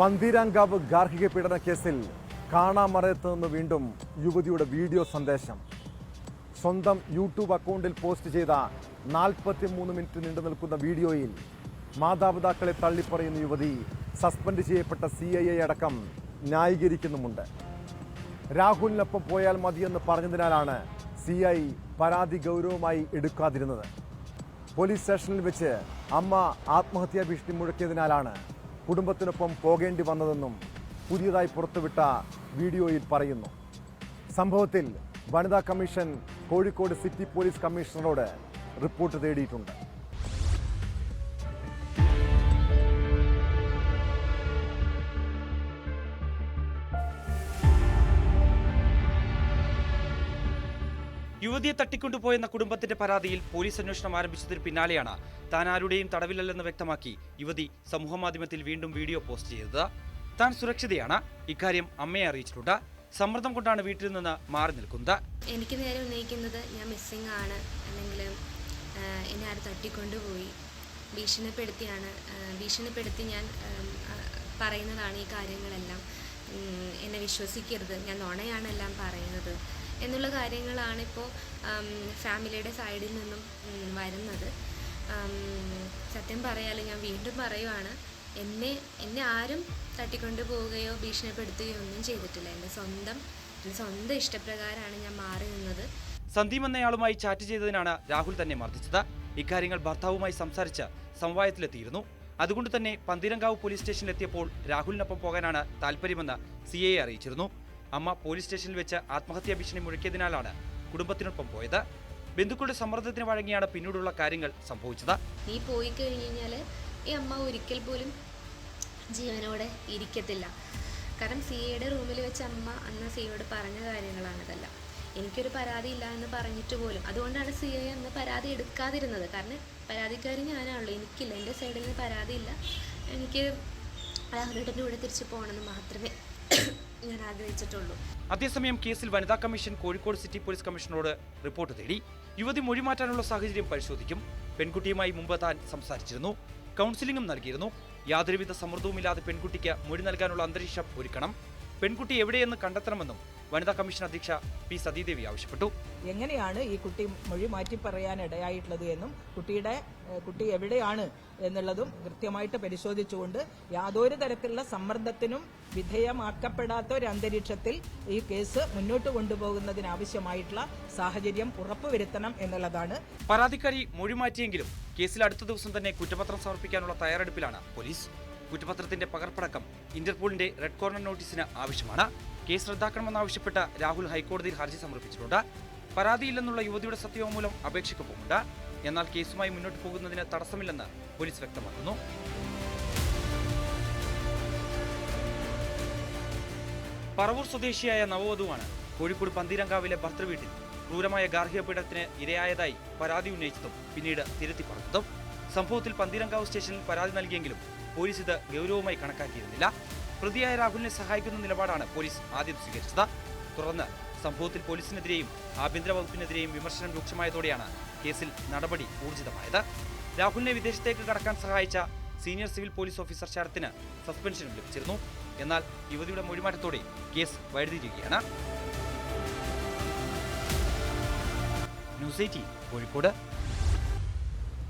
പന്തീരാങ്കാവ് ഗാർഹിക പീഡന കേസിൽ കാണാമറയത്ത് നിന്ന് വീണ്ടും യുവതിയുടെ വീഡിയോ സന്ദേശം. സ്വന്തം യൂട്യൂബ് അക്കൗണ്ടിൽ പോസ്റ്റ് ചെയ്ത 43 മിനിറ്റ് നീണ്ടു നിൽക്കുന്ന വീഡിയോയിൽ മാതാപിതാക്കളെ തള്ളിപ്പറയുന്ന യുവതി സസ്പെൻഡ് ചെയ്യപ്പെട്ട CIA അടക്കം ന്യായീകരിക്കുന്നുമുണ്ട്. രാഹുലിനൊപ്പം പോയാൽ മതിയെന്ന് പറഞ്ഞതിനാലാണ് CI പരാതി ഗൗരവമായി എടുക്കാതിരുന്നത്. പോലീസ് സ്റ്റേഷനിൽ വെച്ച് അമ്മ ആത്മഹത്യാ ഭീഷണി മുഴക്കിയതിനാലാണ് കുടുംബത്തിനൊപ്പം പോകേണ്ടി വന്നതെന്നും പുതിയതായി പുറത്തുവിട്ട വീഡിയോയിൽ പറയുന്നു. സംഭവത്തിൽ വനിതാ കമ്മീഷൻ കോഴിക്കോട് സിറ്റി പോലീസ് കമ്മീഷണറോട് റിപ്പോർട്ട് തേടിയിട്ടുണ്ട്. യുവതിയെ തട്ടിക്കൊണ്ടുപോയെന്ന കുടുംബത്തിന്റെ പരാതിയിൽ പോലീസ് അന്വേഷണം ആരംഭിച്ചതിന് പിന്നാലെയാണ് താൻ ആരുടെയും തടവിലല്ലെന്ന് വ്യക്തമാക്കി യുവതി സമൂഹമാധ്യമത്തിൽ വീണ്ടും വീഡിയോ പോസ്റ്റ് ചെയ്തത്. താൻ സുരക്ഷിതയാണ്, ഇക്കാര്യം അമ്മയെ അറിയിച്ചിട്ടുണ്ട്. സമ്മർദ്ദം കൊണ്ടാണ് വീട്ടിൽ നിന്ന് മാറി നിൽക്കുന്നത്. എനിക്ക് നേരെ ഉന്നയിക്കുന്നത് ഞാൻ മിസ്സിംഗ് ആണ്, അല്ലെങ്കിൽ എന്നെ ആര് തട്ടിക്കൊണ്ടുപോയി, ഭീഷണിപ്പെടുത്തി ഞാൻ പറയുന്നതാണ് ഈ കാര്യങ്ങളെല്ലാം, എന്നെ വിശ്വസിക്കരുത്, ഞാൻ നുണയാണ് എല്ലാം പറയുന്നത് എന്നുള്ള കാര്യങ്ങളാണ് ഇപ്പോൾ ഫാമിലിയുടെ സൈഡിൽ നിന്നും വരുന്നത്. സത്യം പറയാലോ, ഞാൻ വീണ്ടും പറയുവാണ്, എന്നെ ആരും തട്ടിക്കൊണ്ടു പോവുകയോ ഭീഷണിപ്പെടുത്തുകയോ ഒന്നും ചെയ്തിട്ടില്ല. എൻ്റെ സ്വന്തം ഇഷ്ടപ്രകാരമാണ് ഞാൻ മാറി നിന്നത്. സന്ദീപ് എന്നയാളുമായി ചാറ്റ് ചെയ്തതിനാണ് രാഹുൽ തന്നെ മർദ്ദിച്ചത്. ഇക്കാര്യങ്ങൾ ഭർത്താവുമായി സംസാരിച്ച് സമവായത്തിലെത്തിയിരുന്നു. അതുകൊണ്ട് തന്നെ പന്തീരങ്കാവ് പോലീസ് സ്റ്റേഷനിലെത്തിയപ്പോൾ രാഹുലിനൊപ്പം പോകാനാണ് താല്പര്യമെന്ന് CIA അറിയിച്ചിരുന്നു. അമ്മ പോലീസ് സ്റ്റേഷനിൽ വെച്ച് ആത്മഹത്യാ ഭീഷണി മുഴക്കിയതിനാലാണ് കുടുംബത്തിനൊപ്പം പോയത്. ബന്ധുക്കളുടെ സമ്മർദ്ദത്തിന് വഴങ്ങിയാണ് പിന്നീടുള്ള കാര്യങ്ങൾ സംഭവിച്ചത്. നീ പോയി കഴിഞ്ഞ് കഴിഞ്ഞാൽ ഈ അമ്മ ഒരിക്കൽ പോലും ജീവനോടെ ഇരിക്കത്തില്ല. കാരണം CIയുടെ റൂമിൽ വെച്ച് അമ്മ അന്ന് CIയോട് പറഞ്ഞ കാര്യങ്ങളാണിതെല്ലാം. എനിക്കൊരു പരാതി ഇല്ല എന്ന് പറഞ്ഞിട്ട് പോലും, അതുകൊണ്ടാണ് CI അന്ന് പരാതി എടുക്കാതിരുന്നത്. കാരണം പരാതിക്കാരി ഞാനാണല്ലോ, എനിക്കില്ല, എൻ്റെ സൈഡിൽ നിന്ന് പരാതിയില്ല, എനിക്ക് രാഹുലിൻ്റെ കൂടെ തിരിച്ചു പോകണമെന്ന് മാത്രമേ ഞാൻ ആഗ്രഹിച്ചിട്ടുള്ളൂ. അതേസമയം കേസിൽ വനിതാ കമ്മീഷൻ കോഴിക്കോട് സിറ്റി പോലീസ് കമ്മീഷണറോട് റിപ്പോർട്ട് തേടി. യുവതി മൊഴി മാറ്റാനുള്ള സാഹചര്യം പരിശോധിക്കും. പെൺകുട്ടിയുമായി മുമ്പ് താൻ സംസാരിച്ചിരുന്നു, കൗൺസിലിംഗും നൽകിയിരുന്നു. യാതൊരുവിധ സമ്മർദ്ദവുമില്ലാതെ പെൺകുട്ടിക്ക് മൊഴി നൽകാനുള്ള അന്തരീക്ഷം ഒരുക്കണം. പെൺകുട്ടി എവിടെയെന്ന് കണ്ടെത്തണമെന്നും വനിതാ കമ്മീഷൻ അധ്യക്ഷ P. സതീദേവി ആവശ്യപ്പെട്ടു. എങ്ങനെയാണ് ഈ കുട്ടി മൊഴി മാറ്റി പറയാൻ ഇടയായിട്ടുള്ളത് എന്നും കുട്ടി എവിടെയാണ് എന്നുള്ളതും കൃത്യമായിട്ട് പരിശോധിച്ചുകൊണ്ട് യാതൊരു തരത്തിലുള്ള സമ്മർദ്ദത്തിനും വിധേയമാക്കപ്പെടാത്ത ഒരു അന്തരീക്ഷത്തിൽ ഈ കേസ് മുന്നോട്ട് കൊണ്ടുപോകുന്നതിനാവശ്യമായിട്ടുള്ള സാഹചര്യം ഉറപ്പുവരുത്തണം എന്നുള്ളതാണ്. പരാതിക്കാരി മൊഴി മാറ്റിയെങ്കിലും കേസിൽ അടുത്ത ദിവസം തന്നെ കുറ്റപത്രം സമർപ്പിക്കാനുള്ള തയ്യാറെടുപ്പിലാണ് പോലീസ്. കുറ്റപത്രത്തിന്റെ പകർപ്പടക്കം ഇന്റർപോളിന്റെ റെഡ് കോർണർ നോട്ടീസിന് ആവശ്യമാണ്. കേസ് റദ്ദാക്കണമെന്നാവശ്യപ്പെട്ട് രാഹുൽ ഹൈക്കോടതിയിൽ ഹർജി സമർപ്പിച്ചിട്ടുണ്ട്. പരാതിയില്ലെന്നുള്ള യുവതിയുടെ സത്യവാങ്മൂലം അപേക്ഷയ്ക്കൊപ്പമുണ്ട്. എന്നാൽ കേസുമായി മുന്നോട്ട് പോകുന്നതിന് തടസ്സമില്ലെന്ന് പോലീസ് വ്യക്തമാക്കുന്നു. പറവൂർ സ്വദേശിയായ നവവധുവാണ് കോഴിക്കോട് പന്തീരങ്കാവിലെ ഭർത്തൃവീട്ടിൽ ക്രൂരമായ ഗാർഹിക പീഡനത്തിന് ഇരയായതായി പരാതി ഉന്നയിച്ചതും പിന്നീട് തിരുത്തി പറഞ്ഞതും. സംഭവത്തിൽ പന്തീരങ്കാവ് സ്റ്റേഷനിൽ പരാതി നൽകിയെങ്കിലും പോലീസ് ഇത് ഗൗരവമായി കണക്കാക്കിയിരുന്നില്ല. പ്രതിയായ രാഹുലിനെ സഹായിക്കുന്ന നിലപാടാണ് പോലീസ് ആദ്യം സ്വീകരിച്ചത്. തുടർന്ന് സംഭവത്തിൽ പോലീസിനെതിരെയും ആഭ്യന്തര വകുപ്പിനെതിരെയും വിമർശനം രൂക്ഷമായതോടെയാണ് കേസിൽ നടപടി ഊർജിതമായത്. രാഹുലിനെ വിദേശത്തേക്ക് കടക്കാൻ സഹായിച്ച സീനിയർ സിവിൽ പോലീസ് ഓഫീസർ ശരത്തിന് സസ്പെൻഷനും ലഭിച്ചിരുന്നു. എന്നാൽ യുവതിയുടെ മൊഴിമാറ്റത്തോടെ കേസ് വഴിതിരിയുകയാണ്. ന്യൂസ് 18 കോഴിക്കോട്.